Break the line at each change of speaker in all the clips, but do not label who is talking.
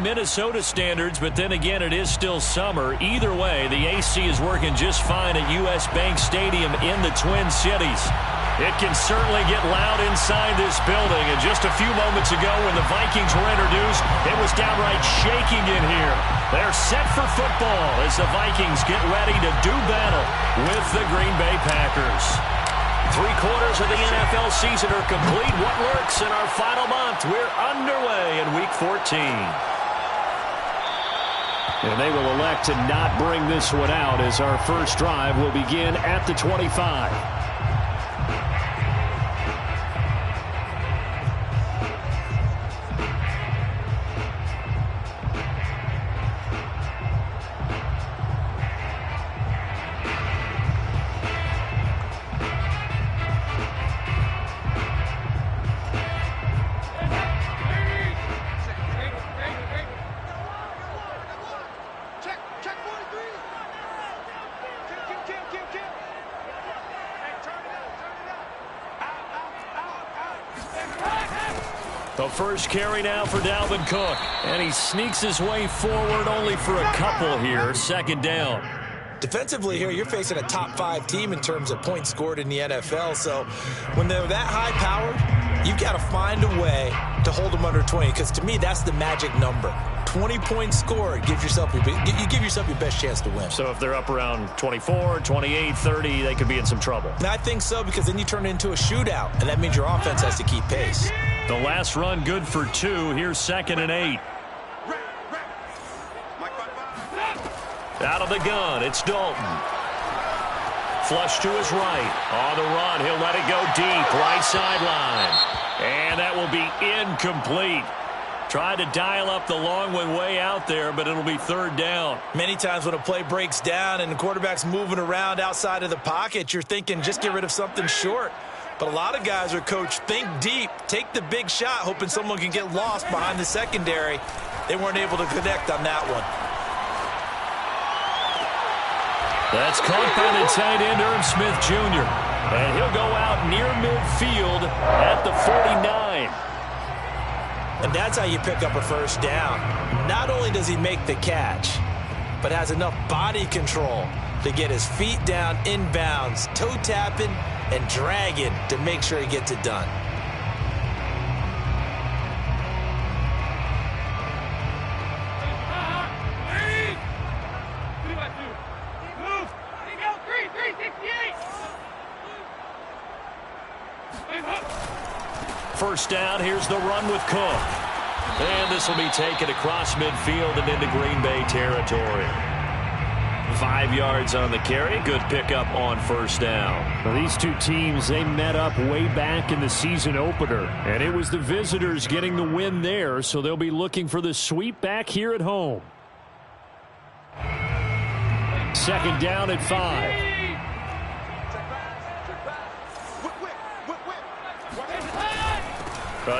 Minnesota standards, but then again, it is still summer. Either way, the AC is working just fine at U.S. Bank Stadium in the Twin Cities. It can certainly get loud inside this building. And just a few moments ago when the Vikings were introduced, it was downright shaking in here. They're set for football as the Vikings get ready to do battle with the Green Bay Packers. 3/4 of the NFL season are complete. What lurks in our final month? We're underway in Week 14.
And they will elect to not bring this one out as our first drive will begin at the 25.
The first carry now for Dalvin Cook. And he sneaks his way forward only for a couple here. Second down.
Defensively here, you're facing a top-5 team in terms of points scored in the NFL. So when they're that high-powered, you've got to find a way to hold them under 20. Because to me, that's the magic number. 20 points scored, you give yourself your best chance to win.
So if they're up around 24, 28, 30, they could be in some trouble.
And I think so, because then you turn it into a shootout, and that means your offense has to keep pace.
The last run good for 2. Here's 2nd and 8. Out of the gun, it's Dalton. Flush to his right. On the run, he'll let it go deep. Right sideline. And that will be incomplete. Tried to dial up the long one way out there, but it'll be 3rd down.
Many times when a play breaks down and the quarterback's moving around outside of the pocket, you're thinking just get rid of something short. But a lot of guys are coached, think deep, take the big shot, hoping someone can get lost behind the secondary. They weren't able to connect on that one.
That's caught by the tight end, Irv Smith Jr. And he'll go out near midfield at the 49.
And that's how you pick up a first down. Not only does he make the catch, but has enough body control to get his feet down inbounds, toe tapping and dragging to make sure he gets it done.
First down, here's the run with Cook. And this will be taken across midfield and into Green Bay territory. 5 yards on the carry. Good pickup on first down.
Well, these two teams, they met up way back in the season opener. And it was the visitors getting the win there, so they'll be looking for the sweep back here at home. 2nd down at 5.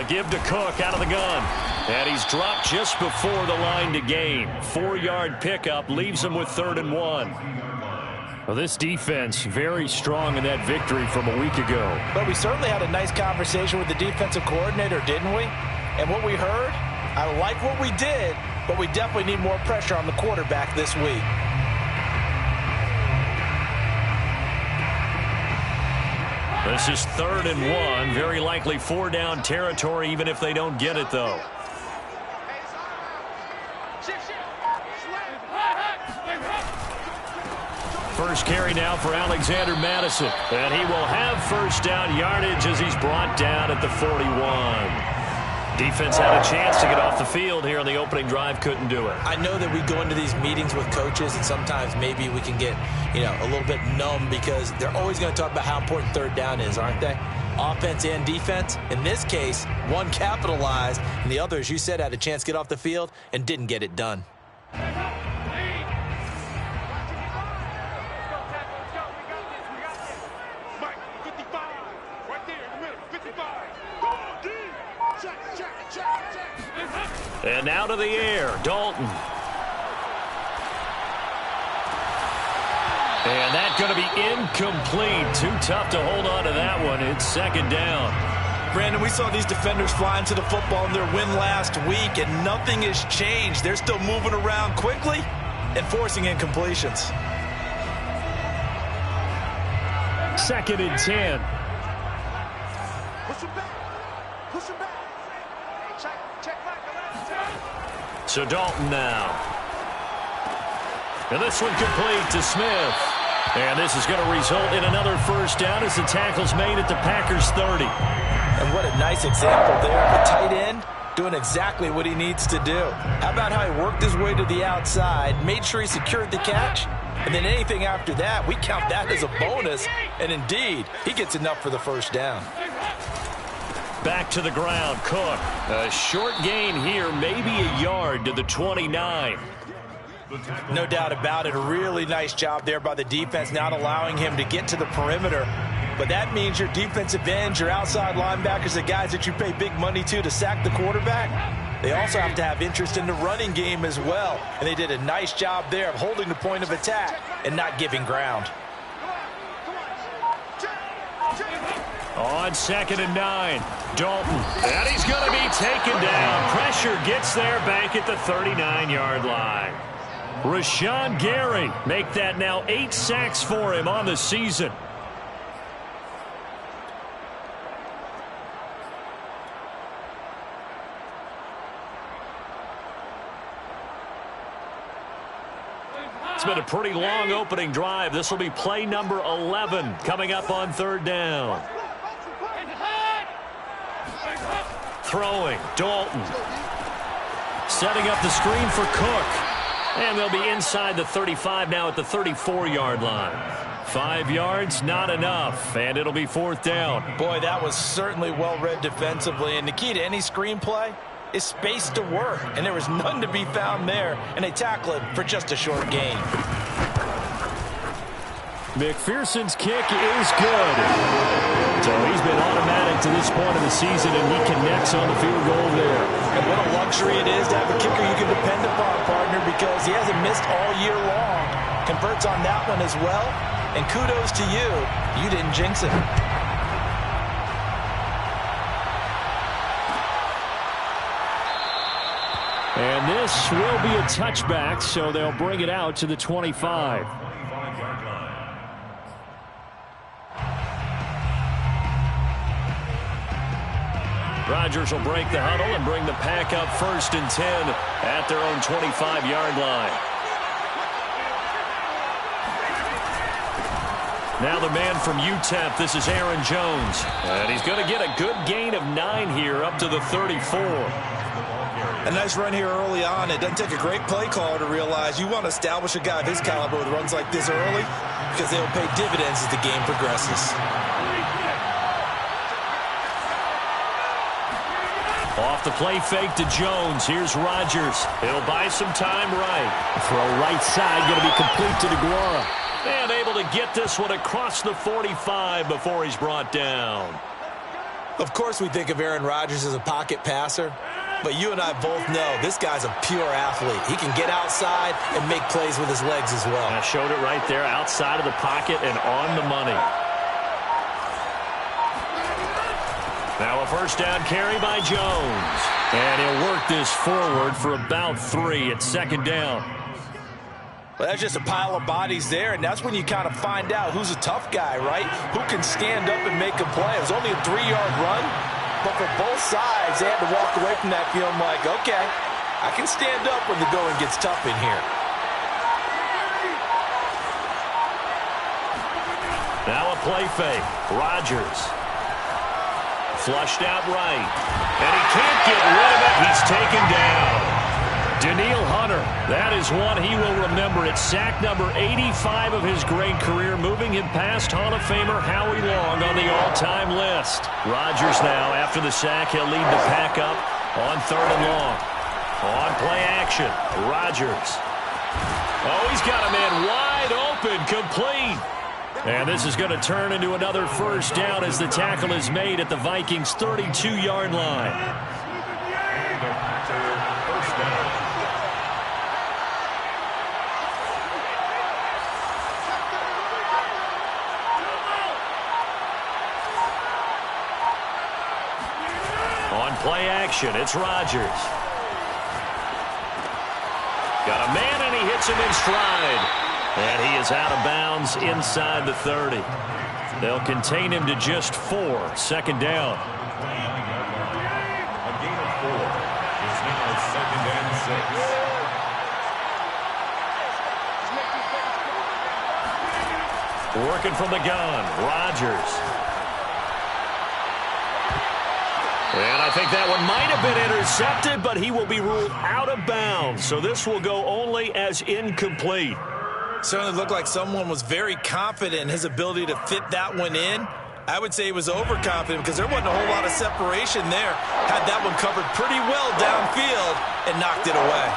Give to Cook out of the gun. And he's dropped just before the line to gain. 4-yard pickup leaves him with 3rd and 1.
Well, this defense very strong in that victory from a week ago.
But we certainly had a nice conversation with the defensive coordinator, didn't we? And what we heard, I like what we did, but we definitely need more pressure on the quarterback this week.
This is 3rd and 1. Very likely 4-down territory, even if they don't get it, though. First carry now for Alexander Madison. And he will have first down yardage as he's brought down at the 41. Defense had a chance to get off the field here on the opening drive, couldn't do it.
I know that we go into these meetings with coaches, and sometimes maybe we can get, a little bit numb because they're always going to talk about how important 3rd down is, aren't they? Offense and defense. In this case, one capitalized, and the other, as you said, had a chance to get off the field and didn't get it done.
And now to the air, Dalton. And that's going to be incomplete. Too tough to hold on to that one. It's 2nd down.
Brandon, we saw these defenders fly into the football in their win last week, and nothing has changed. They're still moving around quickly and forcing incompletions.
2nd and 10.
So Dalton now. And this one complete to Smith. And this is going to result in another first down as the tackle's made at the Packers 30.
And what a nice example there of a tight end doing exactly what he needs to do. How about how he worked his way to the outside, made sure he secured the catch, and then anything after that, we count that as a bonus. And indeed, he gets enough for the first down.
Back to the ground, Cook. A short gain here, maybe a yard to the 29.
No doubt about it. A really nice job there by the defense, not allowing him to get to the perimeter. But that means your defensive ends, your outside linebackers, the guys that you pay big money to sack the quarterback, they also have to have interest in the running game as well. And they did a nice job there of holding the point of attack and not giving ground.
On 2nd and 9, Dalton. And he's going to be taken down. Pressure gets there back at the 39-yard line. Rashawn Gary, make that now 8 sacks for him on the season. It's been a pretty long opening drive. This will be play number 11 coming up on 3rd down. Throwing, Dalton. Setting up the screen for Cook. And they'll be inside the 35 now at the 34-yard line. 5 yards, not enough, and it'll be 4th down.
Boy, that was certainly well-read defensively, and the key to any screenplay is space to work, and there was none to be found there, and they tackle it for just a short gain.
McPherson's kick is good. So he's been automatic to this point of the season, and he connects on the field goal there.
And what a luxury it is to have a kicker you can depend upon, partner, because he hasn't missed all year long. Converts on that one as well, and kudos to you. You didn't jinx it.
And this will be a touchback, so they'll bring it out to the 25.
Rodgers will break the huddle and bring the pack up 1st and 10 at their own 25-yard line. Now the man from UTEP, this is Aaron Jones. And he's going to get a good gain of 9 here up to the 34.
A nice run here early on. It doesn't take a great play caller to realize you want to establish a guy of his caliber with runs like this early because they will pay dividends as the game progresses.
Off the play fake to Jones. Here's Rodgers. He'll buy some time right.
Throw right side, going to be complete to DeGuara.
And able to get this one across the 45 before he's brought down.
Of course we think of Aaron Rodgers as a pocket passer, but you and I both know this guy's a pure athlete. He can get outside and make plays with his legs as well.
I showed it right there, outside of the pocket and on the money. Now a first down carry by Jones. And he'll work this forward for about 3 at 2nd down.
Well, that's just a pile of bodies there, and that's when you kind of find out who's a tough guy, right? Who can stand up and make a play. It was only a 3-yard run, but for both sides, they had to walk away from that feeling like, okay, I can stand up when the going gets tough in here.
Now a play fake. Rodgers. Flushed out right. And he can't get rid of it. He's taken down. Daniil Hunter, that is one he will remember. It's sack number 85 of his great career, moving him past Hall of Famer Howie Long on the all-time list. Rodgers now, after the sack, he'll lead the pack up on 3rd and long. On play action, Rodgers. Oh, he's got a man wide open, complete. And this is going to turn into another first down as the tackle is made at the Vikings' 32-yard line. action. It's Rodgers. Got a man, and he hits him in stride. And he is out of bounds inside the 30. They'll contain him to just 4. 2nd down.
A gain of 4. It's now 2nd and 6.
Working from the gun, Rodgers. And I think that one might have been intercepted, but he will be ruled out of bounds. So this will go only as incomplete.
Certainly looked like someone was very confident in his ability to fit that one in. I would say he was overconfident because there wasn't a whole lot of separation there. Had that one covered pretty well downfield and knocked it away.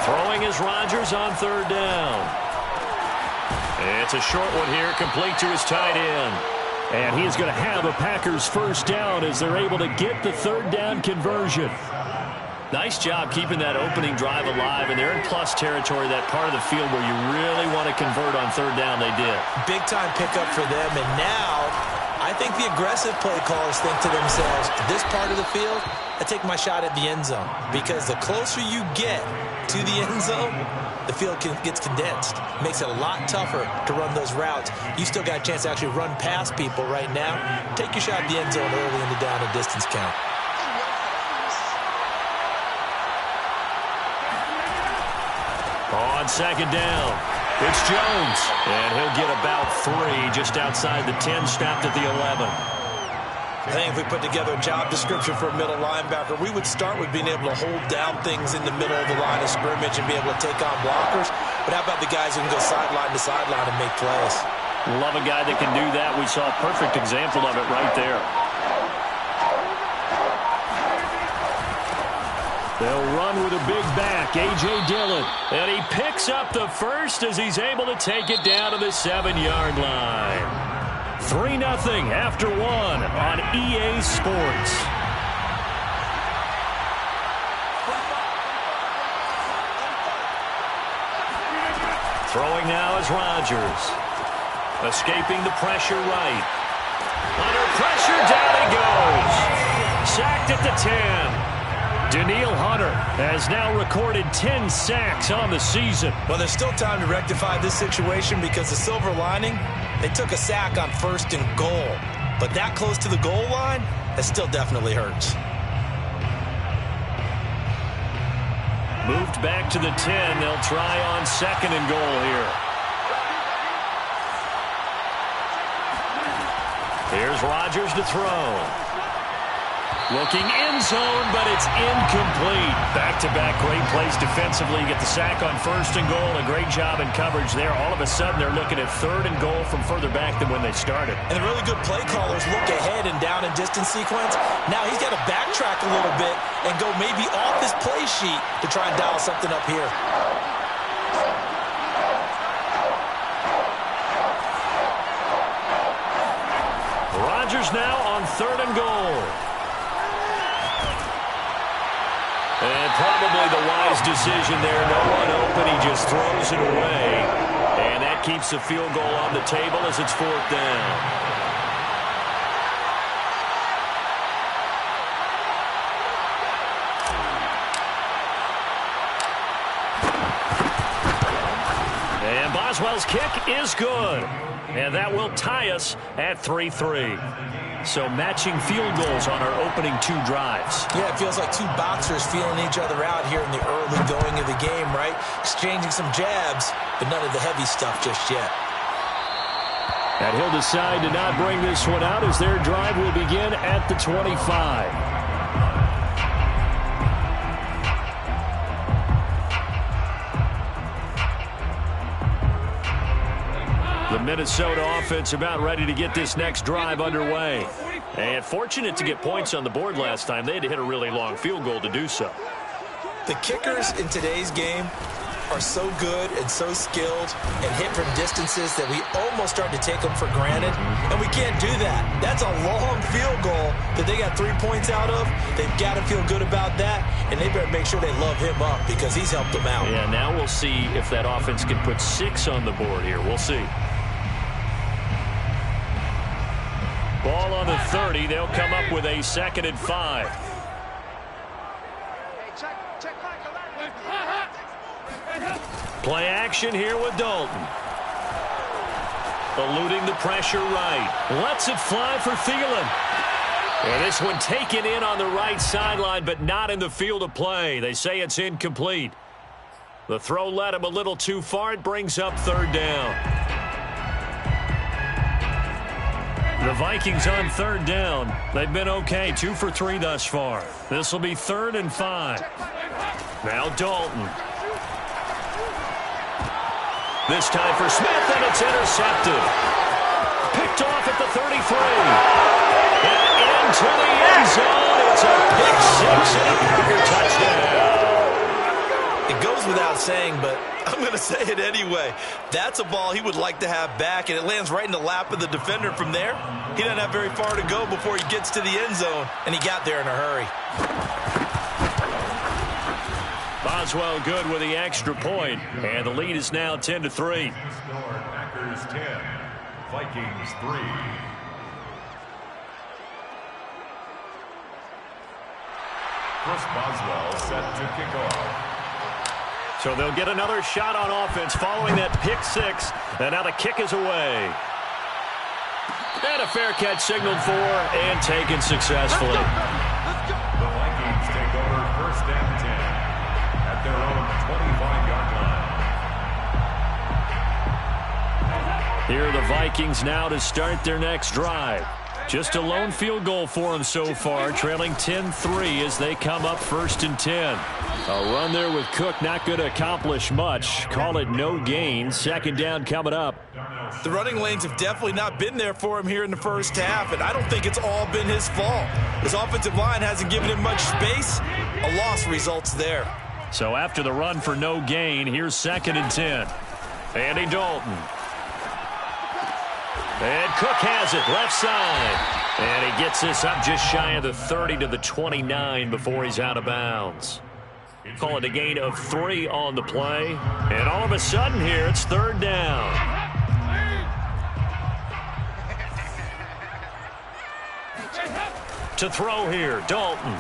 Throwing is Rodgers on 3rd down. It's a short one here, complete to his tight end.
And he is going to have a Packers 1st down as they're able to get the 3rd down conversion.
Nice job keeping that opening drive alive, and they're in plus territory, that part of the field where you really want to convert on 3rd down. They did.
Big-time pickup for them, and now I think the aggressive play callers think to themselves, this part of the field, I take my shot at the end zone, because the closer you get to the end zone, the field gets condensed. Makes it a lot tougher to run those routes. You still got a chance to actually run past people right now. Take your shot at the end zone early in the down and distance count.
On 2nd down, it's Jones. And he'll get about 3 just outside the 10, stopped at the 11.
I think if we put together a job description for a middle linebacker, we would start with being able to hold down things in the middle of the line of scrimmage and be able to take on blockers. But how about the guys who can go sideline to sideline and make plays?
Love a guy that can do that. We saw a perfect example of it right there.
They'll run with a big back, A.J. Dillon.
And he picks up the first as he's able to take it down to the 7-yard line. 3-0 after 1 on EA Sports. Throwing now is Rodgers. Escaping the pressure right. Under pressure, down he goes. Sacked at the 10. Danielle Hunter has now recorded 10 sacks on the season.
Well, there's still time to rectify this situation because the silver lining, they took a sack on 1st and goal. But that close to the goal line, that still definitely hurts.
Moved back to the 10. They'll try on 2nd and goal here. Here's Rodgers to throw. Looking end zone, but it's incomplete. Back-to-back great plays defensively. You get the sack on 1st and goal. A great job in coverage there. All of a sudden, they're looking at 3rd and goal from further back than when they started.
And the really good play callers look ahead and down and distance sequence. Now he's got to backtrack a little bit and go maybe off his play sheet to try and dial something up here.
Rodgers now on 3rd and goal. And probably the wise decision there. No one open. He just throws it away. And that keeps the field goal on the table as it's 4th down. And Boswell's kick is good. And that will tie us at 3-3. So matching field goals on our opening 2 drives.
Yeah, it feels like 2 boxers feeling each other out here in the early going of the game, right? Exchanging some jabs, but none of the heavy stuff just yet.
And he'll decide to not bring this one out as their drive will begin at the 25.
The Minnesota offense about ready to get this next drive underway. And fortunate to get points on the board last time. They had to hit a really long field goal to do so.
The kickers in today's game are so good and so skilled and hit from distances that we almost start to take them for granted. And we can't do that. That's a long field goal that they got 3 points out of. They've got to feel good about that. And they better make sure they love him up because he's helped them out.
Yeah, now we'll see if that offense can put 6 on the board here. We'll see. Ball on the 30. They'll come up with a 2nd and 5. Play action here with Dalton. Eluding the pressure right. Lets it fly for Thielen. And this one taken in on the right sideline, but not in the field of play. They say it's incomplete. The throw led him a little too far. It brings up 3rd down. The Vikings on 3rd down. They've been okay, 2 for 3 thus far. This will be 3rd and 5. Now Dalton. This time for Smith, and it's intercepted. Picked off at the 33. And into the end zone. It's a pick 6 and a Packer touchdown.
It goes without saying, but I'm going to say it anyway. That's a ball he would like to have back, and it lands right in the lap of the defender from there. He doesn't have very far to go before he gets to the end zone, and he got there in a hurry.
Boswell good with the extra point, and the lead is now 10-3.
Packers 10, Vikings 3. Chris Boswell set to kick off.
So they'll get another shot on offense following that pick 6, and now the kick is away. And a fair catch signaled for and taken successfully.
The Vikings take over 1st and 10 at their own 25-yard line.
Here are the Vikings now to start their next drive. Just a lone field goal for them so far, trailing 10-3 as they come up 1st and 10. A run there with Cook, not going to accomplish much. Call it no gain. 2nd down coming up.
The running lanes have definitely not been there for him here in the first half, and I don't think it's all been his fault. His offensive line hasn't given him much space. A loss results there.
So after the run for no gain, here's 2nd and 10. Andy Dalton. And Cook has it, left side. And he gets this up just shy of the 30 to the 29 before he's out of bounds. Call it a gain of 3 on the play. And all of a sudden here, it's 3rd down. To throw here, Dalton.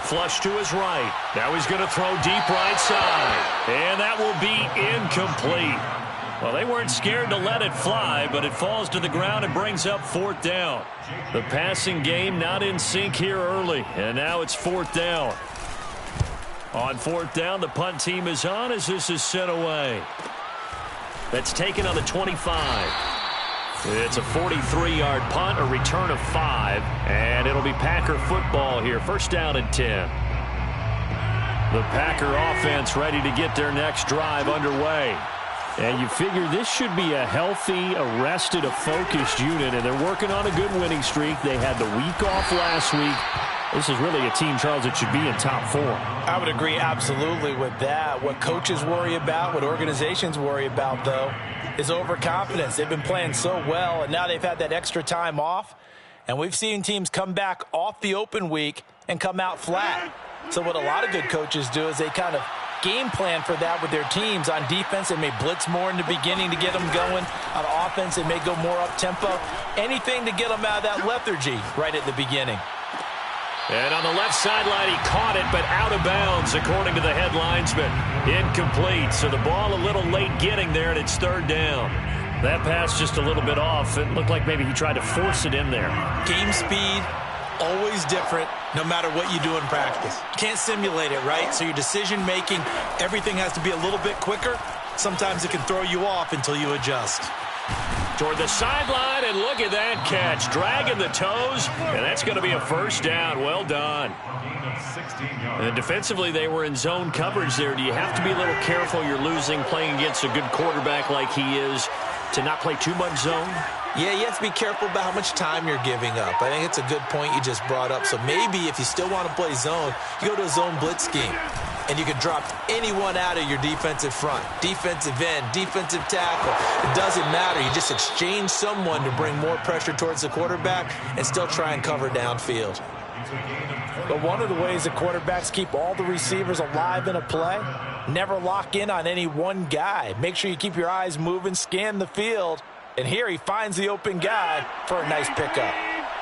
Flush to his right. Now he's going to throw deep right side. And that will be incomplete. Well, they weren't scared to let it fly, but it falls to the ground and brings up 4th down. The passing game not in sync here early, and now it's 4th down. On 4th down, the punt team is on as this is sent away. That's taken on the 25. It's a 43-yard punt, a return of 5, and it'll be Packer football here. 1st down and 10. The Packer offense ready to get their next drive underway. And you figure this should be a healthy, a rested, a focused unit, and they're working on a good winning streak. They had the week off last week. This is really a team, Charles, that should be in top 4.
I would agree absolutely with that. What coaches worry about, what organizations worry about, though, is overconfidence. They've been playing so well, and now they've had that extra time off. And we've seen teams come back off the open week and come out flat. So what a lot of good coaches do is they kind of game plan for that with their teams. On defense, they may blitz more in the beginning to get them going. On offense, they may go more up-tempo. Anything to get them out of that lethargy right at the beginning.
And on the left sideline, he caught it, but out of bounds, according to the head linesman. Incomplete, so the ball a little late getting there, and it's 3rd down. That pass just a little bit off. It looked like maybe he tried to force it in there.
Game speed, always different, no matter what you do in practice. You can't simulate it, right? So your decision-making, everything has to be a little bit quicker. Sometimes it can throw you off until you adjust.
Toward the sideline, and look at that catch. Dragging the toes, and that's going to be a 1st down. Well done. And defensively, they were in zone coverage there. Do you have to be a little careful? You're losing, playing against a good quarterback like he is, to not play too much zone?
Yeah, you have to be careful about how much time you're giving up. I think it's a good point you just brought up. So maybe if you still want to play zone, you go to a zone blitz scheme. And you can drop anyone out of your defensive front. Defensive end, defensive tackle. It doesn't matter. You just exchange someone to bring more pressure towards the quarterback and still try and cover downfield.
But one of the ways the quarterbacks keep all the receivers alive in a play, never lock in on any one guy. Make sure you keep your eyes moving, scan the field, And here he finds the open guy for a nice pickup.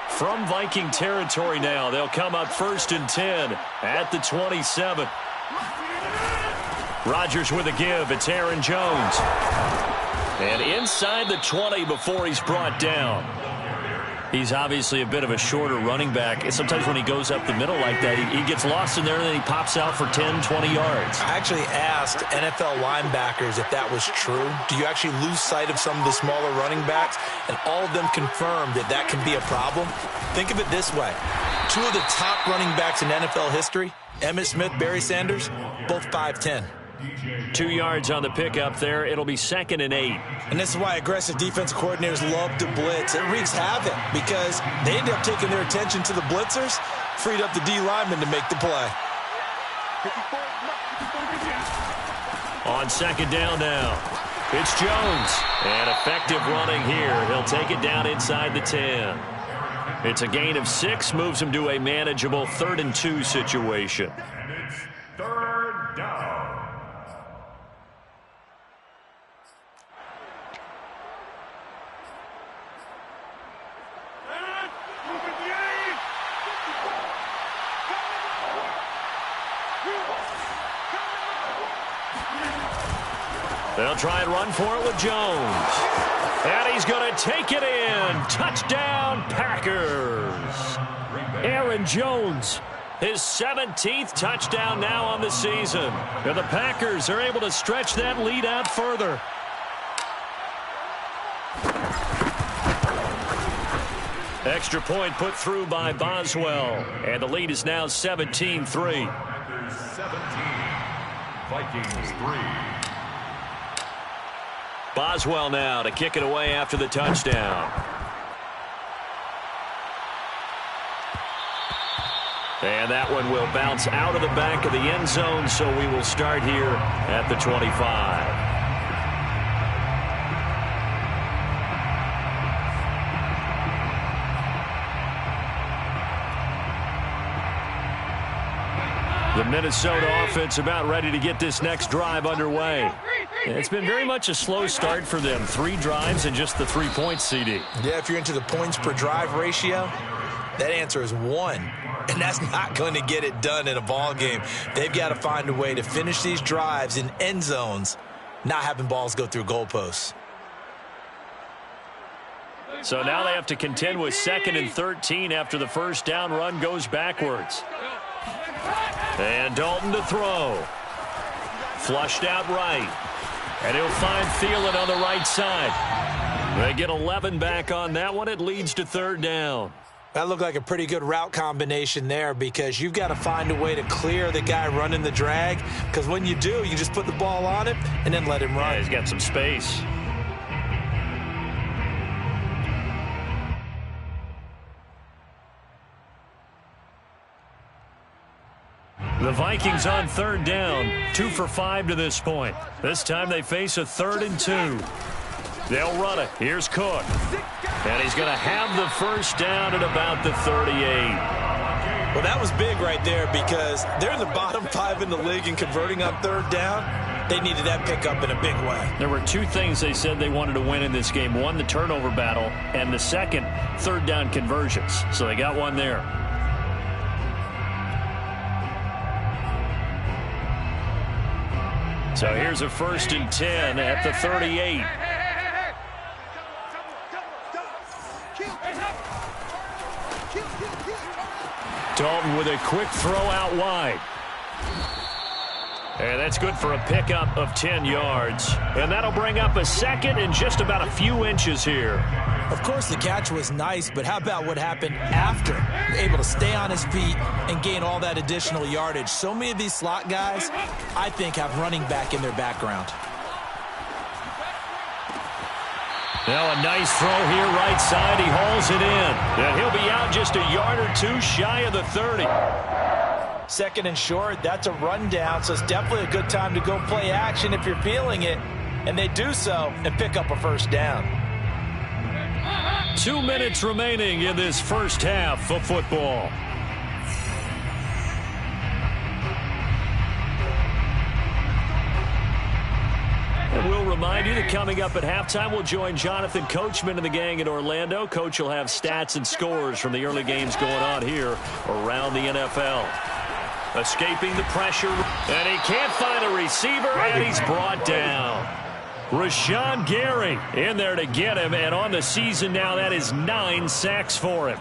From Viking territory now, they'll come up 1st and 10 at the 27. Rodgers with a give. It's Aaron Jones. And inside the 20 before he's brought down. He's obviously a bit of a shorter running back. And sometimes when he goes up the middle like that, he gets lost in there and then he pops out for 10, 20 yards.
I actually asked NFL linebackers if that was true. Do you actually lose sight of some of the smaller running backs? And all of them confirmed that that can be a problem. Think of it this way. 2 of the top running backs in NFL history, Emmitt Smith, Barry Sanders, both 5'10".
2 yards on the pickup there. It'll be 2nd and 8.
And this is why aggressive defensive coordinators love to blitz. It wreaks havoc because they end up taking their attention to the blitzers, freed up the D lineman to make the play.
On 2nd down now, it's Jones. And effective running here. He'll take it down inside the 10. It's a gain of 6, moves him to a manageable 3rd and 2 situation.
And it's 3rd down.
They'll try and run for it with Jones. And he's going to take it in. Touchdown, Packers. Aaron Jones, his 17th touchdown now on the season. And the Packers are able to stretch that lead out further. Extra point put through by Boswell. And the lead is now 17-3.
Packers 17, Vikings 3.
Boswell now to kick it away after the touchdown. And that one will bounce out of the back of the end zone, so we will start here at the 25. The Minnesota offense about ready to get this next drive underway. It's been very much a slow start for them. 3 drives and just the 3 points, CD.
Yeah, if you're into the points per drive ratio, that answer is 1. And that's not going to get it done in a ball game. They've got to find a way to finish these drives in end zones, not having balls go through goalposts.
So now they have to contend with 2nd and 13 after the first down run goes backwards. And Dalton to throw. Flushed out right. And he'll find Thielen on the right side. They get 11 back on that one. It leads to 3rd down.
That looked like a pretty good route combination there because you've got to find a way to clear the guy running the drag. Because when you do, you just put the ball on him and then let him run.
Yeah, he's got some space. The Vikings on 3rd down, 2 for 5 to this point. This time they face a 3rd and 2. They'll run it. Here's Cook. And he's going to have the first down at about the 38.
Well, that was big right there because they're in the bottom 5 in the league and converting on 3rd down. They needed that pickup in a big way.
There were 2 things they said they wanted to win in this game. One, the turnover battle, and the second, 3rd down conversions. So they got one there. So here's a 1st and 10 at the 38. Dalton with a quick throw out wide. And that's good for a pickup of 10 yards. And that'll bring up a 2nd and just about a few inches here.
Of course, the catch was nice, but how about what happened after? Able to stay on his feet and gain all that additional yardage. So many of these slot guys, I think, have running back in their background.
Now a nice throw here right side. He hauls it in. And he'll be out just a yard or 2 shy of the 30.
2nd and short, that's a rundown, so it's definitely a good time to go play action if you're feeling it. And they do so and pick up a first down.
2 minutes remaining in this first half of football. It will remain remind you that coming up at halftime, we'll join Jonathan Coachman and the gang in Orlando. Coach will have stats and scores from the early games going on here around the NFL. Escaping the pressure, and he can't find a receiver, and he's brought down. Rashawn Gary in there to get him, and on the season now, that is 9 sacks for him.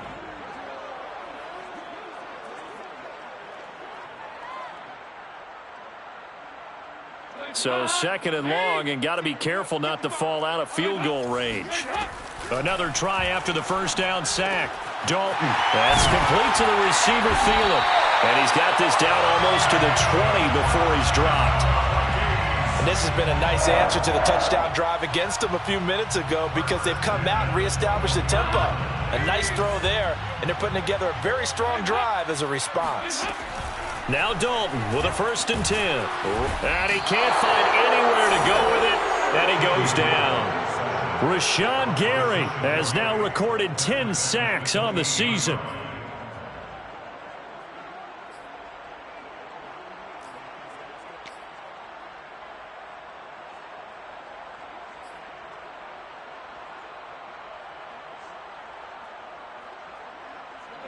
So second and long, and got to be careful not to fall out of field goal range. Another try after the first down sack. Dalton, that's complete to the receiver, Thielen. And he's got this down almost to the 20 before he's dropped.
And this has been a nice answer to the touchdown drive against them a few minutes ago because they've come out and reestablished the tempo. A nice throw there, and they're putting together a very strong drive as a response.
Now Dalton with a 1st and 10. And he can't find anywhere to go with it, and he goes down. Rashawn Gary has now recorded 10 sacks on the season.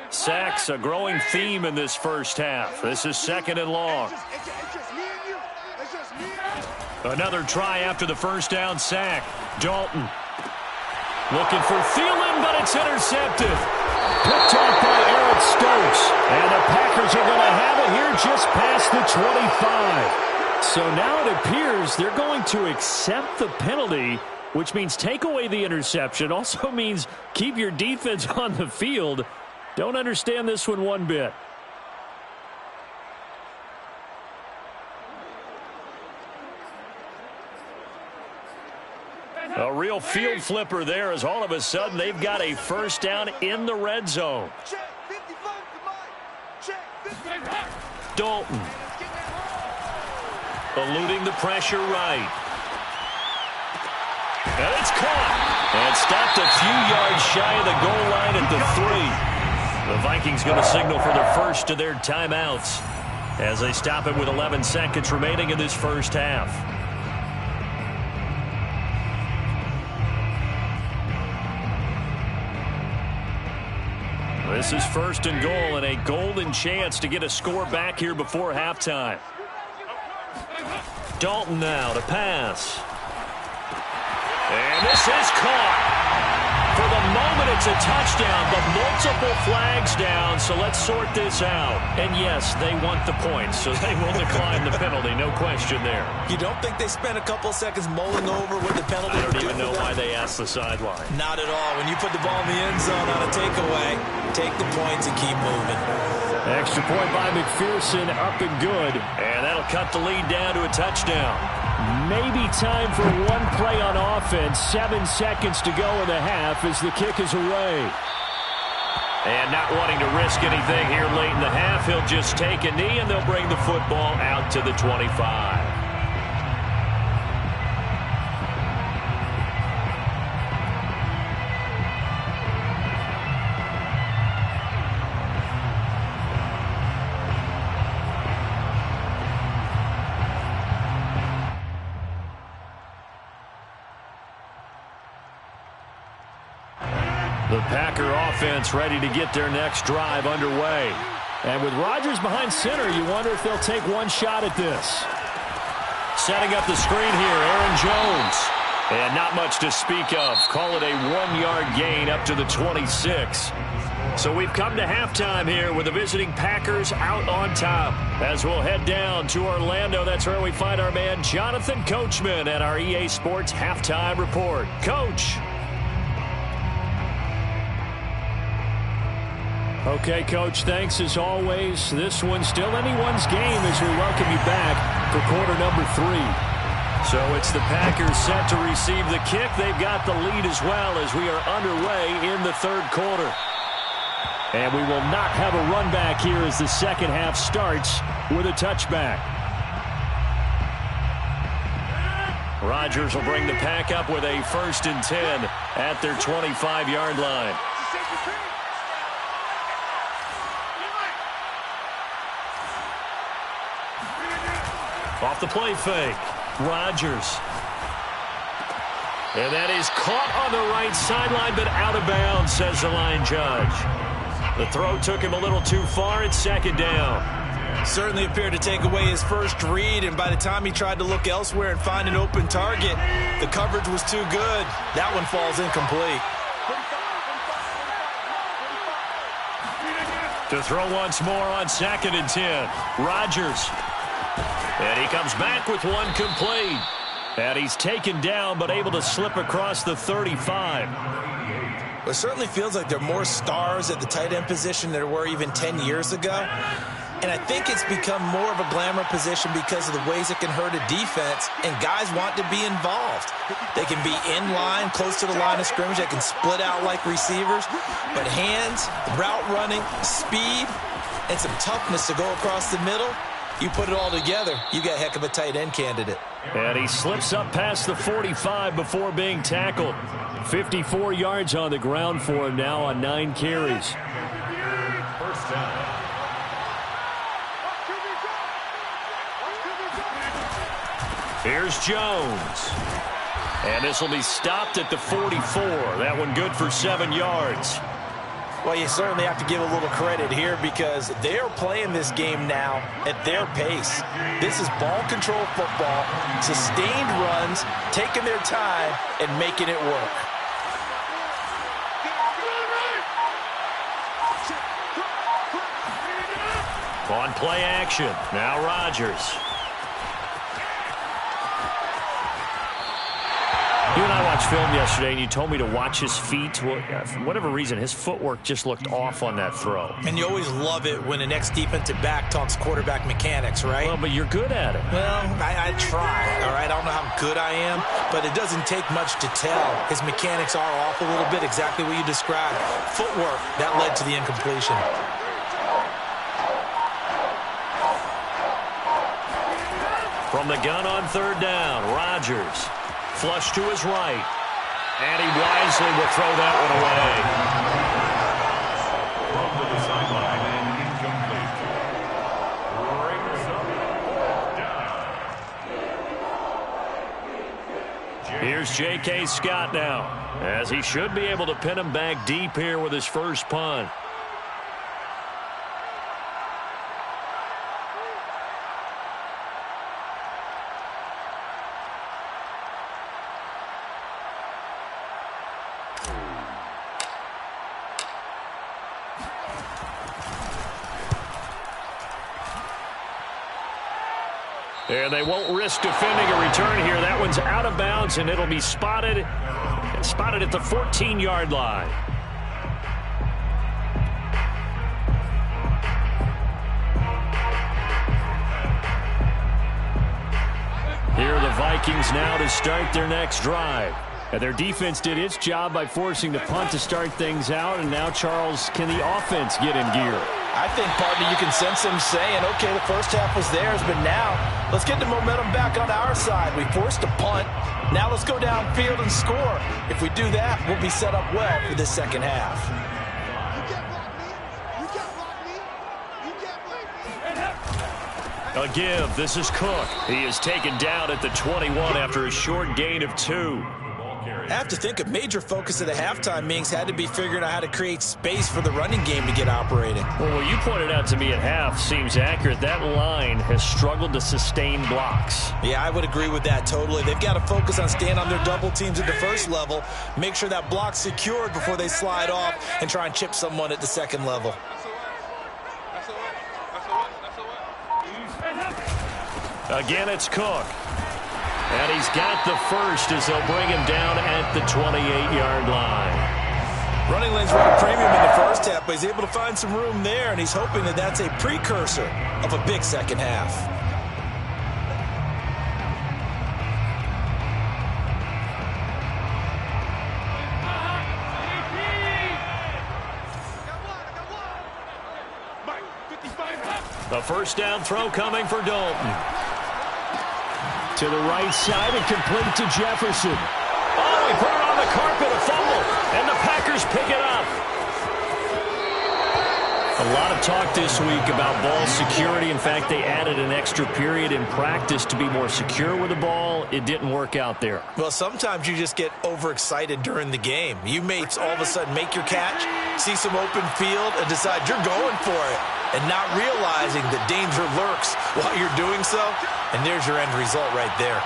Sacks, a growing theme in this first half. This is 2nd and long. Another try after the first down sack. Dalton looking for Thielen, but it's intercepted. Picked off by Eric Stokes. And the Packers are going to have it here just past the 25. So now it appears they're going to accept the penalty, which means take away the interception. Also means keep your defense on the field. Don't understand this one bit. A real field flipper there as all of a sudden they've got a first down in the red zone. Dalton eluding the pressure right. And it's caught. And stopped a few yards shy of the goal line at the 3. The Vikings going to signal for their first of their timeouts as they stop it with 11 seconds remaining in this first half. This is 1st and goal and a golden chance to get a score back here before halftime. Dalton now to pass. And this is caught. For the moment, it's a touchdown, but multiple flags down, so let's sort this out. And yes, they want the points, so they will decline the penalty, no question there.
You don't think they spent a couple seconds mulling over what the penalty would do?
I don't even know why they asked the sideline.
Not at all. When you put the ball in the end zone on a takeaway, take the points and keep moving.
Extra point by McPherson, up and good. And that'll cut the lead down to a touchdown. Maybe time for one play on offense. 7 seconds to go in the half as the kick is away. And not wanting to risk anything here late in the half, he'll just take a knee and they'll bring the football out to the 25. The Packer offense ready to get their next drive underway. And with Rodgers behind center, you wonder if they'll take one shot at this. Setting up the screen here, Aaron Jones. And not much to speak of. Call it a 1-yard gain up to the 26. So we've come to halftime here with the visiting Packers out on top. As we'll head down to Orlando, that's where we find our man Jonathan Coachman at our EA Sports Halftime Report. Coach. Okay, Coach, thanks as always. This one's still anyone's game as we welcome you back for quarter number 3. So it's the Packers set to receive the kick. They've got the lead as well as we are underway in the third quarter. And we will not have a run back here as the second half starts with a touchback. Rodgers will bring the Pack up with a 1st and 10 at their 25-yard line. Off the play fake, Rodgers. And that is caught on the right sideline, but out of bounds, says the line judge. The throw took him a little too far. It's second down.
Certainly appeared to take away his first read, and by the time he tried to look elsewhere and find an open target, the coverage was too good. That one falls incomplete.
To throw once more on 2nd and 10. Rodgers. And he comes back with one complete. And he's taken down, but able to slip across the 35.
Well, it certainly feels like there are more stars at the tight end position than there were even 10 years ago. And I think it's become more of a glamour position because of the ways it can hurt a defense, and guys want to be involved. They can be in line, close to the line of scrimmage. They can split out like receivers. But hands, route running, speed, and some toughness to go across the middle, you put it all together, you got a heck of a tight end candidate.
And he slips up past the 45 before being tackled. 54 yards on the ground for him now on 9 carries.
First down.
Here's Jones. And this will be stopped at the 44. That one good for 7 yards.
Well, you certainly have to give a little credit here because they're playing this game now at their pace. This is ball control football, sustained runs, taking their time, and making it work.
On play action, now Rodgers. You and I watched film yesterday, and you told me to watch his feet. Well, for whatever reason, his footwork just looked off on that throw.
And you always love it when the next defensive back talks quarterback mechanics, right?
Well, but you're good at it.
Well, I try, all right? I don't know how good I am, but it doesn't take much to tell. His mechanics are off a little bit, exactly what you described. Footwork, that led to the incompletion.
From the gun on 3rd down, Rodgers. Flush to his right. And he wisely will throw that one
incomplete. Brings up 4th down.
Here's J.K. Scott now, as he should be able to pin him back deep here with his first punt. And they won't risk defending a return here. That one's out of bounds, and it'll be spotted at the 14-yard line. Here are the Vikings now to start their next drive. And their defense did its job by forcing the punt to start things out. And now, Charles, can the offense get in gear?
I think, partner, you can sense them saying, okay, the first half was theirs, but now let's get the momentum back on our side. We forced a punt. Now let's go downfield and score. If we do that, we'll be set up well for this second half.
A give. This is Cook. He is taken down at the 21 after a short gain of 2.
I have to think a major focus of the halftime meetings had to be figuring out how to create space for the running game to get operating.
Well, what you pointed out to me at half seems accurate. That line has struggled to sustain blocks.
Yeah, I would agree with that totally. They've got to focus on staying on their double teams at the first level, make sure that block's secured before they slide off and try and chip someone at the second level.
Again, it's Cook. And he's got the first as they'll bring him down at the 28-yard line.
Running lanes were a premium in the first half, but he's able to find some room there, and he's hoping that that's a precursor of a big second half.
The first down throw coming for Dalton. To the right side and complete to Jefferson. Oh, he put it on the carpet, a fumble, and the Packers pick it up. A lot of talk this week about ball security. In fact, they added an extra period in practice to be more secure with the ball. It didn't work out there.
Well, sometimes you just get overexcited during the game. You may all of a sudden make your catch, see some open field, and decide you're going for it, and not realizing that danger lurks while you're doing so. And there's your end result right there.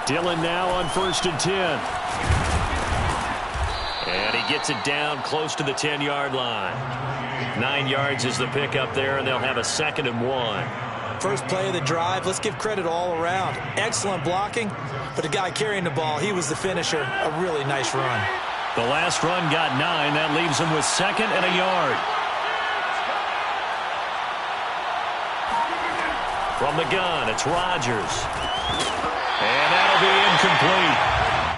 Dillon now on 1st and 10. And he gets it down close to the 10-yard line. 9 yards is the pickup there, and they'll have a 2nd and 1.
First play of the drive, let's give credit all around. Excellent blocking, but the guy carrying the ball, he was the finisher. A really nice run.
The last run got 9. That leaves him with 2nd and a yard. From the gun, it's Rodgers. And that'll be incomplete.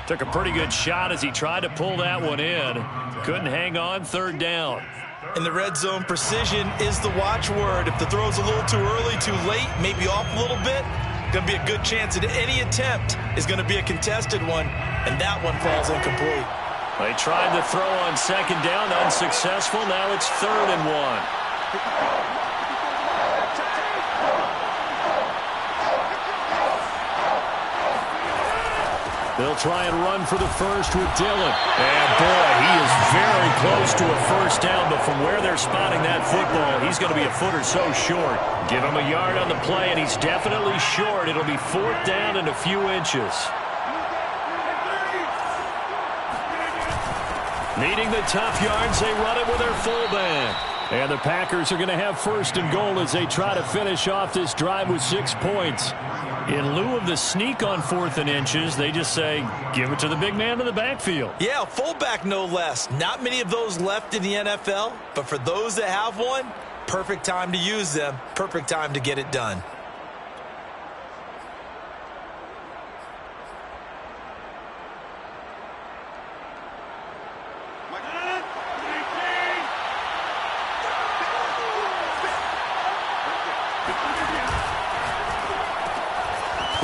Took a pretty good shot as he tried to pull that one in. Couldn't hang on. 3rd down.
In the red zone, precision is the watchword. If the throw's a little too early, too late, maybe off a little bit, going to be a good chance that any attempt is going to be a contested one, and that one falls incomplete.
They tried to throw on 2nd down, unsuccessful. Now it's 3rd and 1. They'll try and run for the first with Dillon. And, boy, he is very close to a first down, but from where they're spotting that football, he's going to be a foot or so short. Give him a yard on the play, and he's definitely short. It'll be 4th down and a few inches. Needing the tough yards, they run it with their fullback. And the Packers are going to have 1st and goal as they try to finish off this drive with 6 points. In lieu of the sneak on 4th and inches, they just say, give it to the big man in the backfield.
Yeah, fullback no less. Not many of those left in the NFL, but for those that have one, perfect time to use them, perfect time to get it done.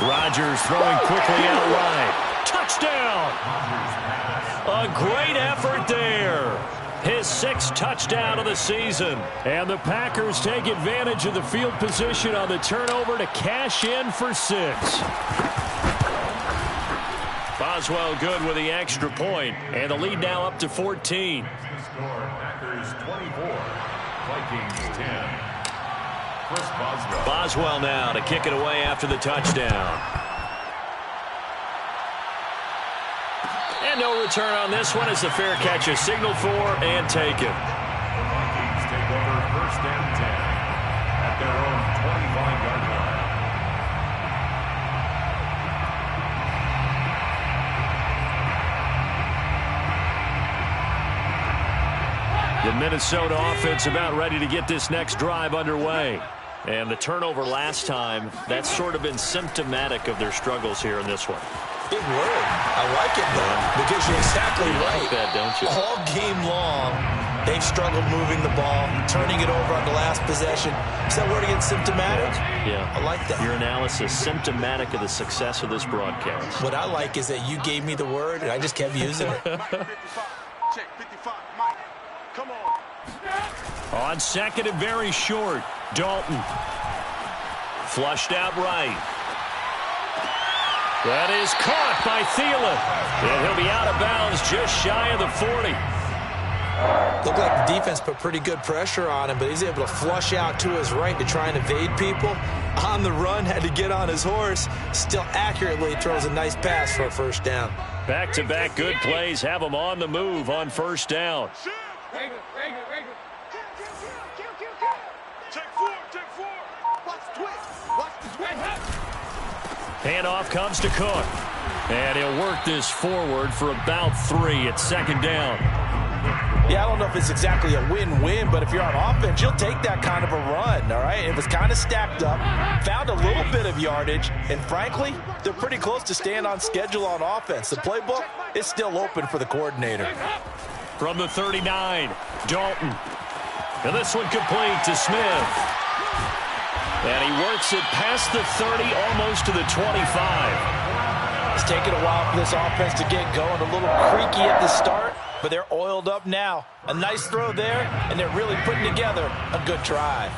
Rodgers throwing quickly out right. Touchdown! A great effort there. His 6th touchdown of the season. And the Packers take advantage of the field position on the turnover to cash in for 6. Boswell good with the extra point. And the lead now up to 14.
Score, Packers 24, Vikings 10.
Boswell now to kick it away after the touchdown. And no return on this one as the fair catch is signaled for and taken.
The Vikings take over 1st and 10 at their own 25-yard line.
The Minnesota offense about ready to get this next drive underway. And the turnover last time, that's sort of been symptomatic of their struggles here in this one.
Big word. I like it, though, because you're exactly right.
Like that, don't you?
All game long, they've struggled moving the ball, turning it over on the last possession. Is that word again, symptomatic?
Yeah.
I like that.
Your analysis, symptomatic of the success of this broadcast.
What I like is that you gave me the word, and I just kept using it.
55. Check 55. Mike, come on.
On 2nd and very short, Dalton. Flushed out right. That is caught by Thielen. And he'll be out of bounds just shy of the 40.
Looked like the defense put pretty good pressure on him, but he's able to flush out to his right to try and evade people. On the run, had to get on his horse. Still accurately throws a nice pass for a 1st down.
Back-to-back good plays have him on the move on 1st down. Handoff comes to Cook. And he'll work this forward for about 3 at 2nd down.
Yeah, I don't know if it's exactly a win-win, but if you're on offense, you'll take that kind of a run, all right? It was kind of stacked up, found a little bit of yardage, and frankly, they're pretty close to staying on schedule on offense. The playbook is still open for the coordinator.
From the 39, Dalton. And this one complete to Smith. And he works it past the 30, almost to the 25.
It's taken a while for this offense to get going. A little creaky at the start, but they're oiled up now. A nice throw there, and they're really putting together a good drive.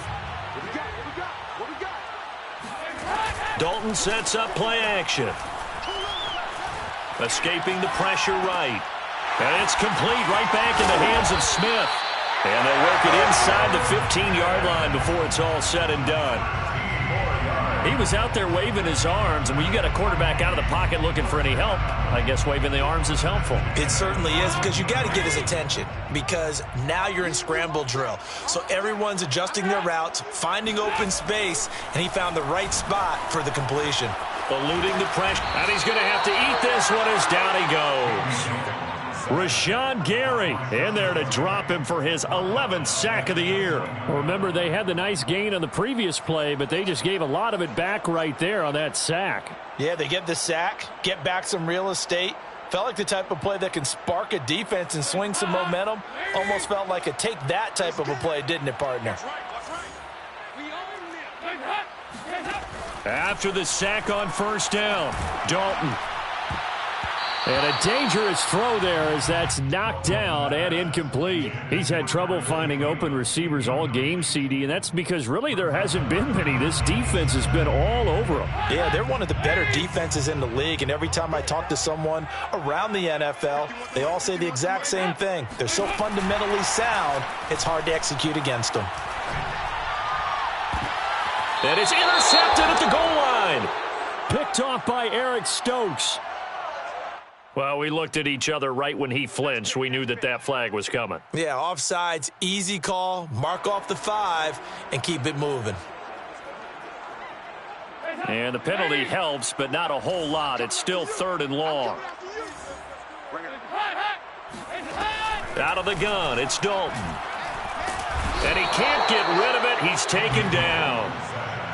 Dalton sets up play action. Escaping the pressure right. And it's complete right back in the hands of Smith. And they work it inside the 15-yard line before it's all said and done. He was out there waving his arms, and when you got a quarterback out of the pocket looking for any help, I guess waving the arms is helpful.
It certainly is, because you got to get his attention, because now you're in scramble drill. So everyone's adjusting their routes, finding open space, and he found the right spot for the completion.
Eluding the pressure, and he's going to have to eat this one as down he goes. Rashawn Gary in there to drop him for his 11th sack of the year.
Remember, they had the nice gain on the previous play, but they just gave a lot of it back right there on that sack.
Yeah, they get the sack, get back some real estate. Felt like the type of play that can spark a defense and swing some momentum. Almost felt like a take-that type of a play, didn't it, partner?
After the sack on first down, Dalton.
And a dangerous throw there as that's knocked down and incomplete. He's had trouble finding open receivers all game, CD, and that's because really there hasn't been many. This defense has been all over them.
Yeah, they're one of the better defenses in the league, and every time I talk to someone around the NFL, they all say the exact same thing. They're so fundamentally sound, it's hard to execute against them.
And it's intercepted at the goal line.
Picked off by Eric Stokes.
Well, we looked at each other right when he flinched. We knew that that flag was coming.
Yeah, offsides, easy call, mark off the 5, and keep it moving.
And the penalty helps, but not a whole lot. It's still 3rd and long. Out of the gun, it's Dalton. And he can't get rid of it. He's taken down.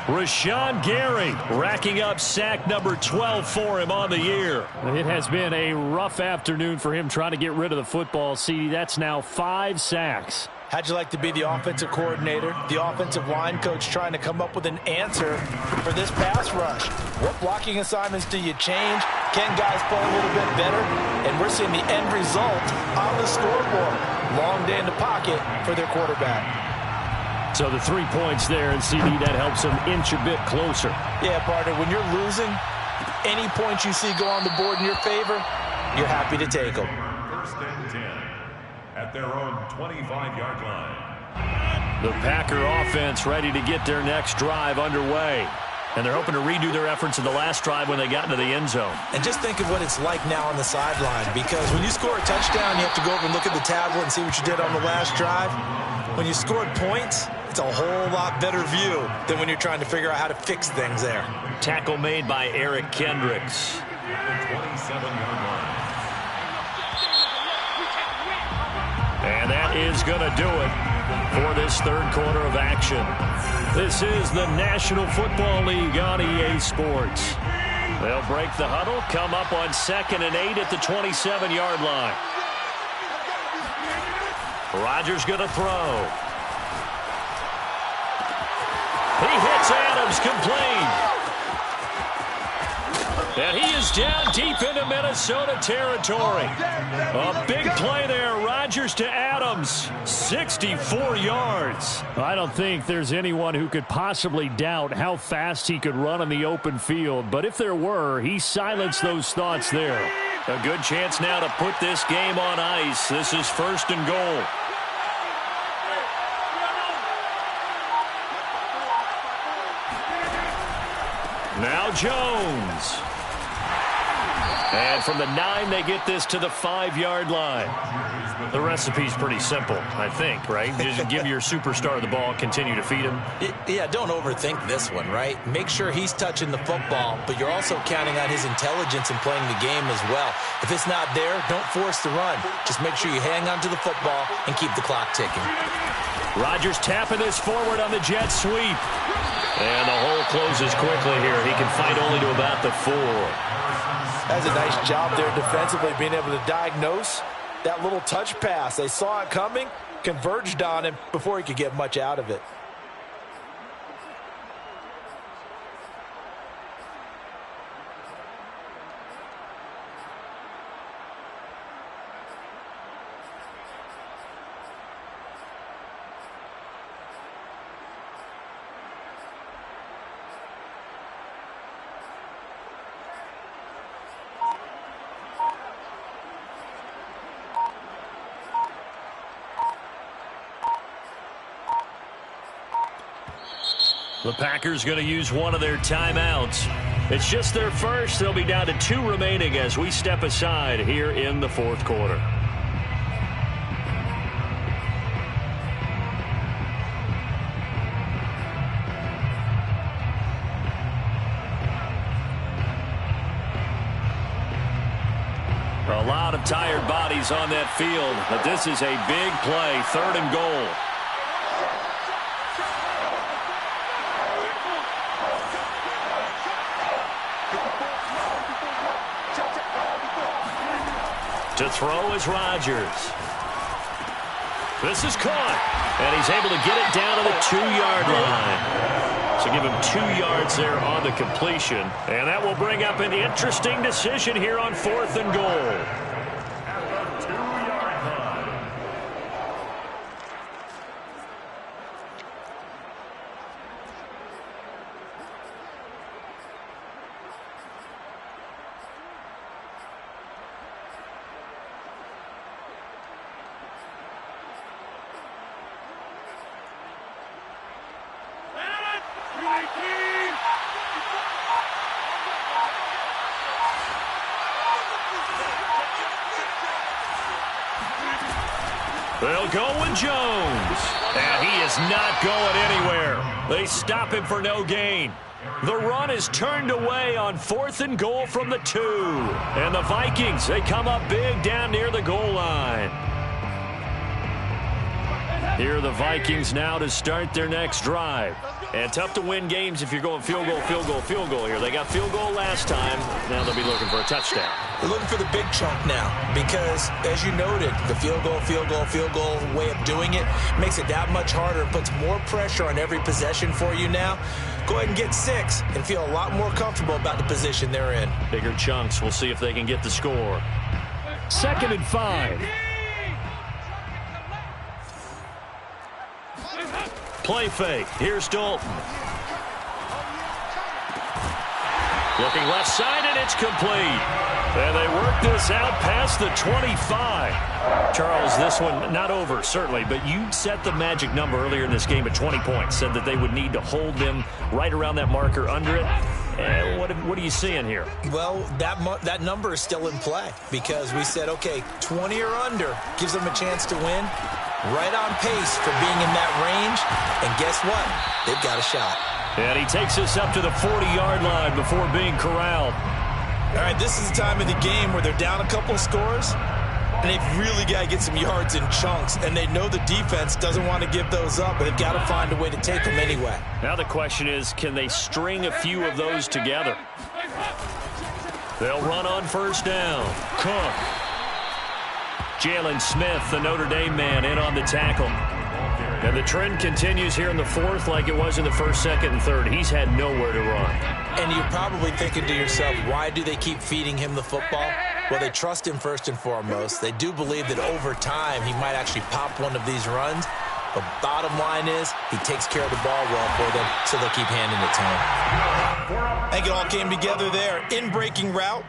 Rashawn Gary racking up sack number 12 for him on the year.
It has been a rough afternoon for him trying to get rid of the football, CD. That's now 5 sacks.
How'd you like to be the offensive coordinator, the offensive line coach trying to come up with an answer for this pass rush? What blocking assignments do you change? Can guys play a little bit better? And we're seeing the end result on the scoreboard. Long day in the pocket for their quarterback.
So the 3 points there, and CD, that helps them inch a bit closer.
Yeah, partner, when you're losing, any points you see go on the board in your favor, you're happy to take them.
1st and 10 at their own 25-yard line.
The Packer offense ready to get their next drive underway. And they're hoping to redo their efforts in the last drive when they got into the end zone.
And just think of what it's like now on the sideline, because when you score a touchdown, you have to go over and look at the tablet and see what you did on the last drive. When you scored points, it's a whole lot better view than when you're trying to figure out how to fix things there.
Tackle made by Eric Kendricks.
27-yard line.
And that is going to do it for this 3rd quarter of action. This is the National Football League on EA Sports. They'll break the huddle, come up on 2nd and 8 at the 27-yard line. Rodgers going to throw. He hits Adams, complete. And he is down deep into Minnesota territory. A big play there. Rodgers to Adams. 64 yards.
I don't think there's anyone who could possibly doubt how fast he could run on the open field. But if there were, he silenced those thoughts there.
A good chance now to put this game on ice. This is 1st and goal. Now Jones. And from the 9, they get this to the 5-yard line. The recipe's pretty simple, I think, right? Just give your superstar the ball, continue to feed him.
Yeah, don't overthink this one, right? Make sure he's touching the football, but you're also counting on his intelligence in playing the game as well. If it's not there, don't force the run. Just make sure you hang on to the football and keep the clock ticking.
Rodgers tapping this forward on the jet sweep. And the hole closes quickly here. He can fight only to about the 4.
That's a nice job there defensively, being able to diagnose that little touch pass. They saw it coming, converged on him before he could get much out of it.
The Packers going to use one of their timeouts. It's just their first. They'll be down to 2 remaining as we step aside here in the fourth quarter. A lot of tired bodies on that field, but this is a big play, 3rd and goal. To throw is Rodgers. This is caught, and he's able to get it down to the 2-yard line. So give him 2 yards there on the completion, and that will bring up an interesting decision here on 4th and goal. They'll go with Jones. And he is not going anywhere. They stop him for no gain. The run is turned away on 4th and goal from the 2. And the Vikings, they come up big down near the goal line. Here are the Vikings now to start their next drive. And tough to win games if you're going field goal, field goal, field goal here. They got field goal last time. Now they'll be looking for a touchdown.
They're looking for the big chunk now because, as you noted, the field goal way of doing it makes it that much harder and puts more pressure on every possession for you now. Go ahead and get 6 and feel a lot more comfortable about the position they're in.
Bigger chunks. We'll see if they can get the score. 2nd and 5. Play fake. Here's Dalton. Looking left side, and it's complete. And they work this out past the 25. Charles, this one not over, certainly, but you set the magic number earlier in this game at 20 points. Said that they would need to hold them right around that marker under it. And what are you seeing here?
Well, that number is still in play because we said, okay, 20 or under gives them a chance to win. Right on pace for being in that range. And guess what? They've got a shot.
And he takes us up to the 40-yard line before being corralled.
All right, this is the time of the game where they're down a couple scores, and they've really got to get some yards in chunks, and they know the defense doesn't want to give those up, but they've got to find a way to take them anyway.
Now the question is, can they string a few of those together? They'll run on 1st down. Cook. Jalen Smith, the Notre Dame man, in on the tackle. And the trend continues here in the 4th like it was in the 1st, 2nd, and 3rd. He's had nowhere to run.
And you're probably thinking to yourself, why do they keep feeding him the football? Well, they trust him first and foremost. They do believe that over time he might actually pop one of these runs. But bottom line is he takes care of the ball well for them, so they'll keep handing it to him. I think it all came together there. In-breaking route,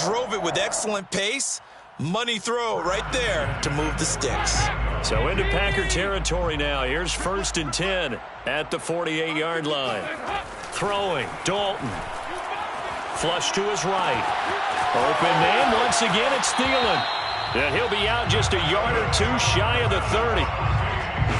drove it with excellent pace. Money throw right there to move the sticks.
So into Packer territory now. Here's 1st and 10 at the 48-yard line. Throwing, Dalton. Flush to his right. Open man, once again it's Thielen. And he'll be out just a yard or 2 shy of the 30.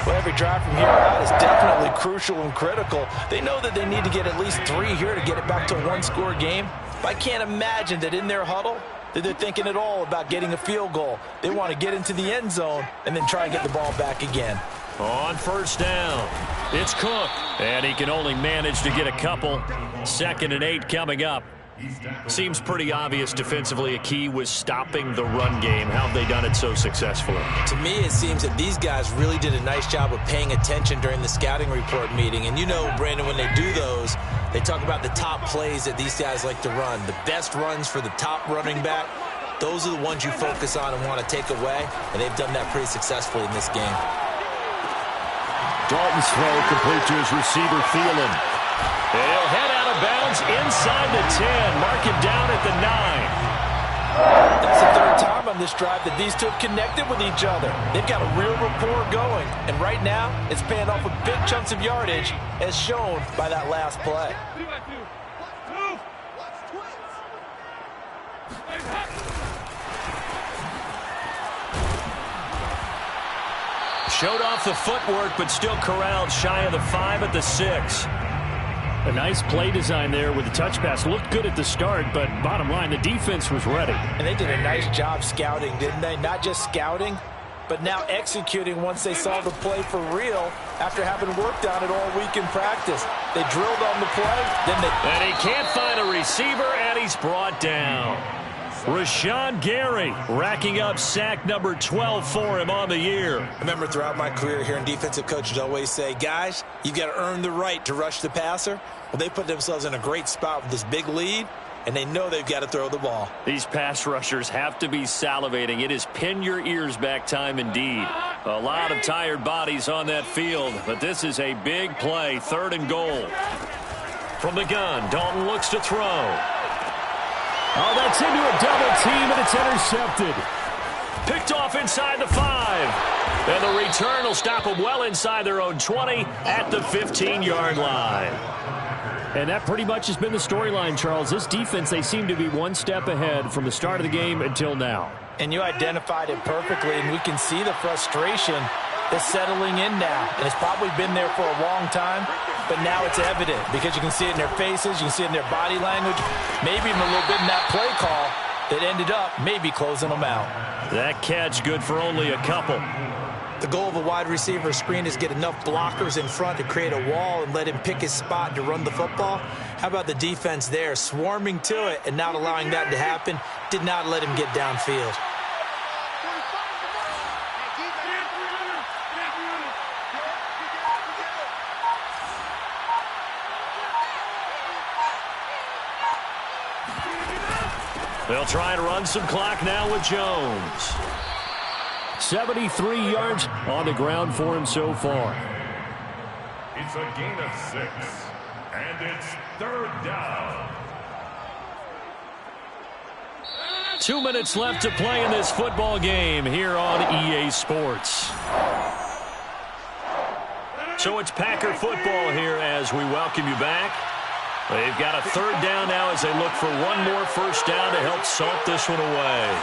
Well, every drive from here out is definitely crucial and critical. They know that they need to get at least 3 here to get it back to a 1-score game. But I can't imagine that in their huddle that they're thinking at all about getting a field goal. They want to get into the end zone and then try and get the ball back again.
On 1st down, it's Cook. And he can only manage to get a couple. 2nd and 8 coming up. Seems pretty obvious defensively a key was stopping the run game. How have they done it so successfully?
To me, it seems that these guys really did a nice job of paying attention during the scouting report meeting. And you know, Brandon, when they do those, they talk about the top plays that these guys like to run. The best runs for the top running back, those are the ones you focus on and want to take away. And they've done that pretty successfully in this game.
Dalton's throw complete to his receiver, Thielen. He'll head out of bounds inside the 10. Mark him down at the 9.
That's the third time on this drive that these two have connected with each other. They've got a real rapport going. And right now, it's paying off with big chunks of yardage, as shown by that last play.
Showed off the footwork, but still corralled shy of the 5 at the 6. A nice play design there with the touch pass. Looked good at the start, but bottom line, the defense was ready.
And they did a nice job scouting, didn't they? Not just scouting, but now executing once they saw the play for real after having worked on it all week in practice. They drilled on the play, then they...
And he can't find a receiver, and he's brought down. Rashawn Gary racking up sack number 12 for him on the year.
I remember throughout my career here in defensive coaches always say, guys, you got to earn the right to rush the passer. Well, they put themselves in a great spot with this big lead, and they know they've got to throw the ball.
These pass rushers have to be salivating. It is pin your ears back time indeed. A lot of tired bodies on that field, but this is a big play, 3rd and goal. From the gun, Dalton looks to throw. Oh, that's into a double team, and it's intercepted. Picked off inside the 5. And the return will stop them well inside their own 20 at the 15-yard line. And that pretty much has been the storyline, Charles. This defense, they seem to be one step ahead from the start of the game until now.
And you identified it perfectly, and we can see the frustration that's settling in now. And it's probably been there for a long time, but now it's evident because you can see it in their faces, you can see it in their body language, maybe even a little bit in that play call that ended up maybe closing them out.
That catch good for only a couple.
The goal of a wide receiver screen is get enough blockers in front to create a wall and let him pick his spot to run the football. How about the defense there, swarming to it and not allowing that to happen? Did not let him get downfield.
They'll try and run some clock now with Jones. 73 yards on the ground for him so far.
It's a gain of 6, and it's 3rd down.
2 minutes left to play in this football game here on EA Sports. So it's Packer football here as we welcome you back. They've got a 3rd down now as they look for one more first down to help salt this one away.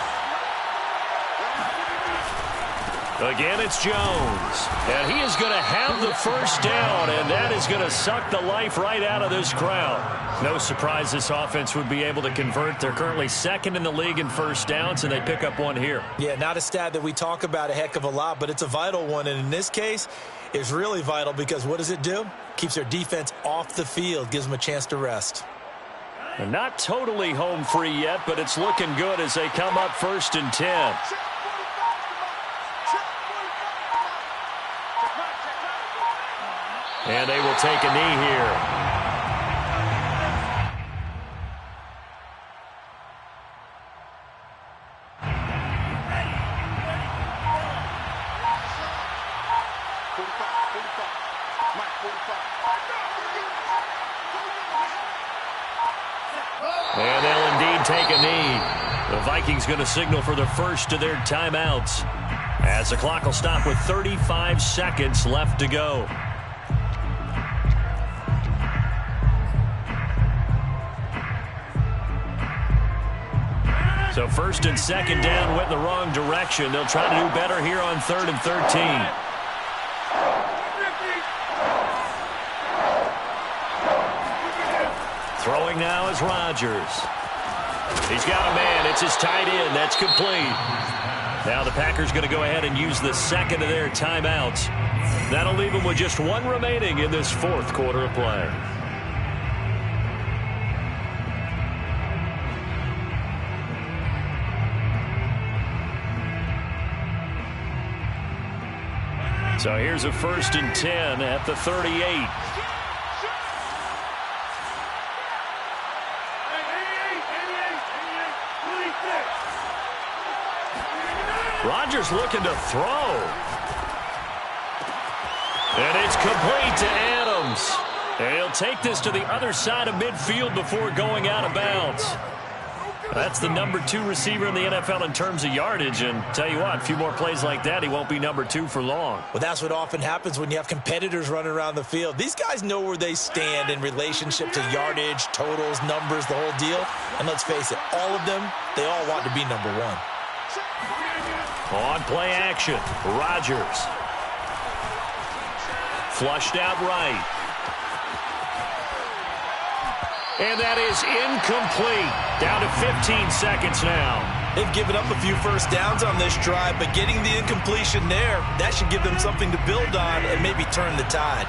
Again, it's Jones. And he is going to have the first down, and that is going to suck the life right out of this crowd. No surprise this offense would be able to convert. They're currently 2nd in the league in first downs, and they pick up one here.
Yeah, not a stat that we talk about a heck of a lot, but it's a vital one. And in this case, it's really vital because what does it do? Keeps their defense off the field, gives them a chance to rest.
And not totally home free yet, but it's looking good as they come up 1st and 10. And they will take a knee here. And they'll indeed take a knee. The Vikings going to signal for the first of their timeouts as the clock will stop with 35 seconds left to go. So 1st and 2nd down went in the wrong direction. They'll try to do better here on 3rd and 13. Throwing now is Rodgers. He's got a man. It's his tight end. That's complete. Now the Packers going to go ahead and use the 2nd of their timeouts. That'll leave them with just one remaining in this 4th quarter of play. So here's a 1st and 10 at the 38. Rodgers looking to throw. And it's complete to Adams. And he'll take this to the other side of midfield before going out of bounds. That's the number 2 receiver in the NFL in terms of yardage. And tell you what, a few more plays like that, he won't be number 2 for long.
Well, that's what often happens when you have competitors running around the field. These guys know where they stand in relationship to yardage, totals, numbers, the whole deal. And let's face it, all of them, they all want to be number 1.
On play action, Rodgers. Flushed out right. And that is incomplete. Down to 15 seconds now.
They've given up a few first downs on this drive, but getting the incompletion there, that should give them something to build on and maybe turn the tide.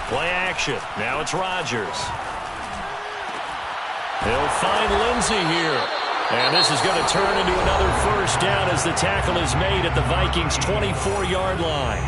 Play action. Now it's Rodgers. He'll find Lindsey here. And this is going to turn into another 1st down as the tackle is made at the Vikings' 24-yard line.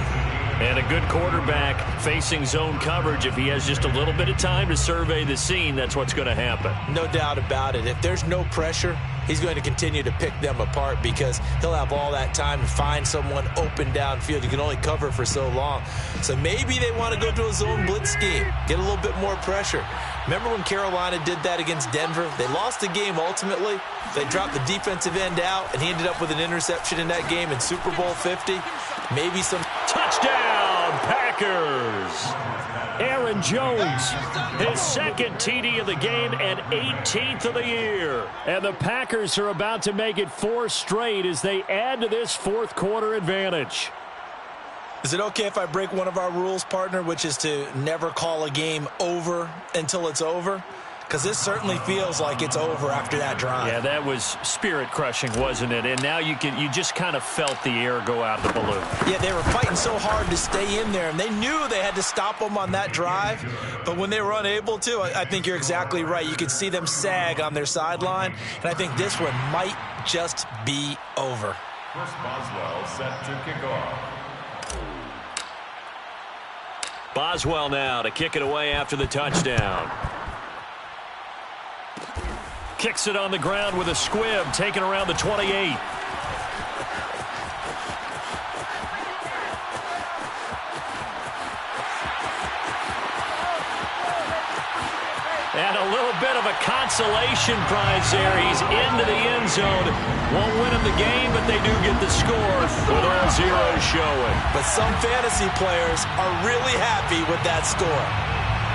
And a good quarterback facing zone coverage. If he has just a little bit of time to survey the scene, that's what's going to happen.
No doubt about it. If there's no pressure, he's going to continue to pick them apart because he'll have all that time to find someone open downfield. You can only cover for so long. So maybe they want to go to a zone blitz scheme, get a little bit more pressure. Remember when Carolina did that against Denver? They lost the game ultimately. They dropped the defensive end out, and he ended up with an interception in that game in Super Bowl 50. Maybe some...
Touchdown, Packers! Aaron Jones, his 2nd TD of the game and 18th of the year. And the Packers are about to make it 4 straight as they add to this 4th quarter advantage.
Is it okay if I break one of our rules, partner, which is to never call a game over until it's over? Because this certainly feels like it's over after that drive.
Yeah, that was spirit-crushing, wasn't it? And now you just kind of felt the air go out of the balloon.
Yeah, they were fighting so hard to stay in there, and they knew they had to stop them on that drive. But when they were unable to, I think you're exactly right. You could see them sag on their sideline, and I think this one might just be over.
Chris Boswell set to kick off.
Boswell now to kick it away after the touchdown. Kicks it on the ground with a squib, taken around the 28. And a little bit of a consolation prize there. He's into the end zone. Won't win him the game, but they do get the score with all zeros showing.
But some fantasy players are really happy with that score.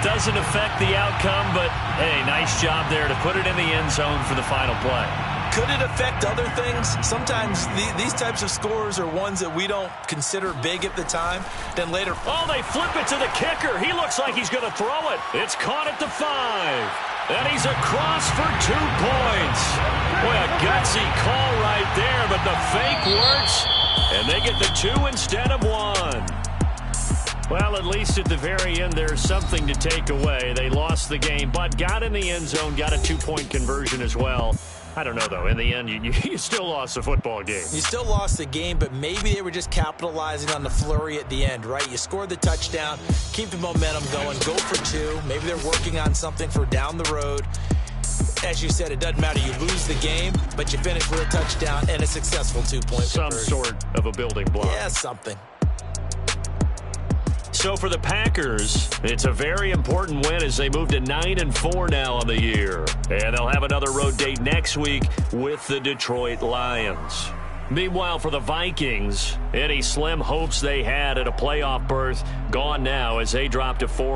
Doesn't affect the outcome, but, hey, nice job there to put it in the end zone for the final play.
Could it affect other things? Sometimes these types of scores are ones that we don't consider big at the time. Then later...
Oh, they flip it to the kicker. He looks like he's going to throw it. It's caught at the 5. And he's across for 2 points. Boy, a gutsy call right there, but the fake works. And they get the 2 instead of 1. Well, at least at the very end, there's something to take away. They lost the game, but got in the end zone, got a 2-point conversion as well. I don't know, though. In the end, you still lost the football game.
You still lost the game, but maybe they were just capitalizing on the flurry at the end, right? You scored the touchdown, keep the momentum going, go for 2. Maybe they're working on something for down the road. As you said, it doesn't matter. You lose the game, but you finish with a touchdown and a successful 2-point
Some
conversion.
sort of a building block.
Yeah, something.
So for the Packers, it's a very important win as they move to 9-4 now on the year. And they'll have another road date next week with the Detroit Lions. Meanwhile, for the Vikings, any slim hopes they had at a playoff berth gone now as they drop to 4.